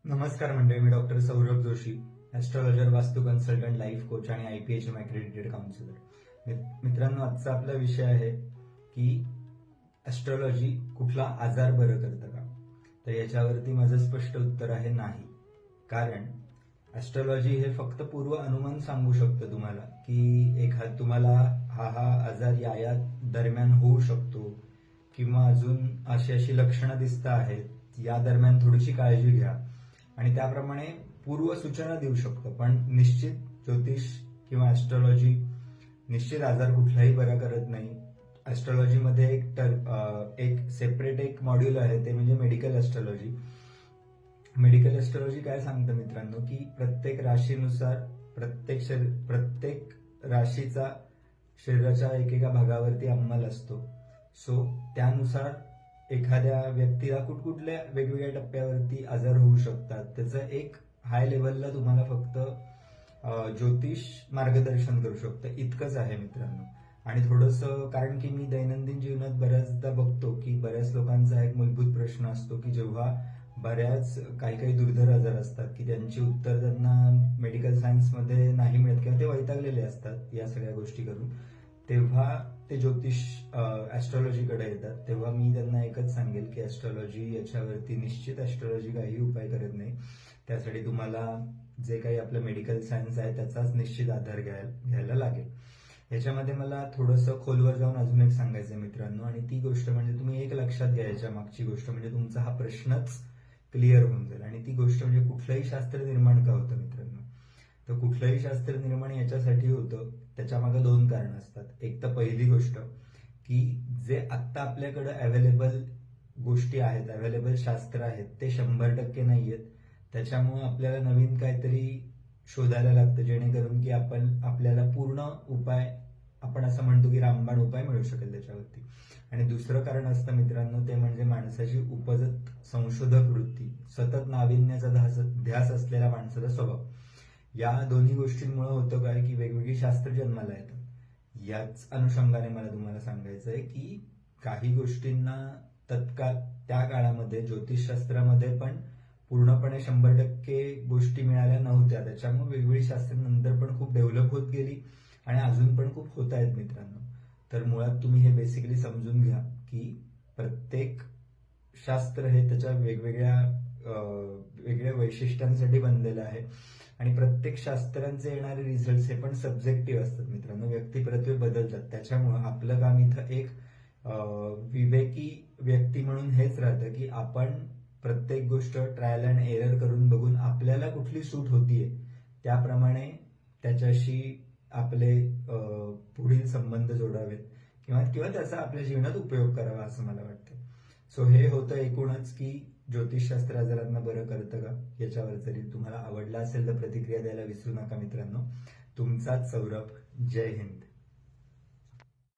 नमस्कार मंडळी, मी doctor Saurabh Joshi, astrologer, वास्तू कन्सल्टंट, लाईफ कोच आणि IPHM अक्रेडिटेड काउन्सिलर. मित्रांनो, आजचा आपला विषय आहे की ॲस्ट्रॉलॉजी कुठला आजार बरं करतं का? तर याच्यावरती माझं स्पष्ट उत्तर आहे नाही. कारण ॲस्ट्रॉलॉजी हे फक्त पूर्व अनुमान सांगू शकतं तुम्हाला की तुम्हाला हा आजार या दरम्यान होऊ शकतो, किंवा अजून अशी अशी लक्षणं दिसत आहेत, या दरम्यान थोडीशी काळजी घ्या, आणि त्याप्रमाणे पूर्व सूचना देऊ शकतो. पण निश्चित ज्योतिष किंवा ॲस्ट्रॉलॉजी निश्चित आजार कुठलाही बरा करत नाही. ॲस्ट्रॉलॉजीमध्ये एक सेपरेट एक मॉड्यूल आहे, ते म्हणजे मेडिकल ॲस्ट्रॉलॉजी. मेडिकल ॲस्ट्रॉलॉजी काय सांगतं मित्रांनो, की प्रत्येक राशीनुसार प्रत्येक राशीचा शरीराच्या एकेका भागावरती अंमल असतो. सो त्यानुसार एखाद्या व्यक्तीला कुठकुठल्या वेगवेगळ्या टप्प्यावरती आजार होऊ शकतात, त्याचं एक हाय लेवलला तुम्हाला फक्त ज्योतिष मार्गदर्शन करू शकतं, इतकंच आहे मित्रांनो. आणि थोडंसं, कारण की मी दैनंदिन जीवनात बऱ्याचदा बघतो की बऱ्याच लोकांचा एक मूलभूत प्रश्न असतो की जेव्हा बऱ्याच काही दुर्धर आजार असतात की त्यांची उत्तर त्यांना मेडिकल सायन्समध्ये नाही मिळत, किंवा ते वैतागलेले असतात या सगळ्या गोष्टी करून, तेव्हा ते ज्योतिष ॲस्ट्रॉलॉजीकडे येतात. तेव्हा मी त्यांना एकच सांगेल की ॲस्ट्रॉलॉजी याच्यावरती निश्चित ॲस्ट्रॉलॉजी काही उपाय करत नाही. त्यासाठी तुम्हाला जे काही आपलं मेडिकल सायन्स आहे त्याचाच निश्चित आधार घ्यायला लागेल. याच्यामध्ये मला थोडंसं खोलवर जाऊन अजून एक सांगायचं आहे मित्रांनो, आणि ती गोष्ट म्हणजे तुम्ही एक लक्षात घ्यायच्या मागची गोष्ट म्हणजे तुमचा हा प्रश्नच क्लिअर होऊन जाईल. आणि ती गोष्ट म्हणजे कुठलंही शास्त्र निर्माण का होतं मित्रांनो? तर कुठलंही शास्त्र निर्माण याच्यासाठी होतं, त्याच्या मागे दोन कारण असतात. एक तर पहिली गोष्ट की जे आत्ता आपल्याकडे अवेलेबल गोष्टी आहेत, अवेलेबल शास्त्र आहेत, ते 100% नाही आहेत. त्याच्यामुळे आपल्याला नवीन काहीतरी शोधायला लागतं, जेणेकरून की आपल्याला पूर्ण उपाय, आपण असं म्हणतो की रामबाण उपाय मिळू शकेल त्याच्यावरती. आणि दुसरं कारण असतं मित्रांनो, ते म्हणजे माणसाची उपजत संशोधक वृत्ती, सतत नाविन्याचा ध्यास असलेला माणसाचा स्वभाव. या दोन्ही गोष्टींमुळे होतं काय की वेगवेगळी शास्त्र जन्माला येतात. याच अनुषंगाने मला तुम्हाला सांगायचं आहे की काही गोष्टींना तत्काळ त्या काळामध्ये ज्योतिषशास्त्रामध्ये पण पूर्णपणे 100% गोष्टी मिळाल्या नव्हत्या. त्याच्यामुळे वेगवेगळी शास्त्र नंतर पण खूप डेव्हलप होत गेली आणि अजून पण खूप होत आहेत मित्रांनो. तर मुळात तुम्ही हे बेसिकली समजून घ्या की प्रत्येक शास्त्र हे त्याच्या वेगवेगळ्या वैशिष्ट्यांसाठी बनलेलं आहे, आणि प्रत्येक शास्त्रांचे येणारे रिझल्ट हे पण सब्जेक्टिव्ह असतात मित्रांनो, व्यक्तिपरत्वे बदलतात. त्याच्यामुळं आपलं काम इथं एक विवेकी व्यक्ती म्हणून हेच राहतं की आपण प्रत्येक गोष्ट ट्रायल अँड एरर करून बघून आपल्याला कुठली सूट होतीये त्याप्रमाणे त्याच्याशी आपले पुढील संबंध जोडावेत, किंवा त्याचा आपल्या जीवनात उपयोग करावा, असं मला वाटतं. सो हे होतं एकूणच की ज्योतिषशास्त्र आजारांना बरं करतं का. याच्यावर जरी तुम्हाला आवडला असेल तर प्रतिक्रिया द्यायला विसरू नका मित्रांनो. तुमचाच सौरभ. जय हिंद.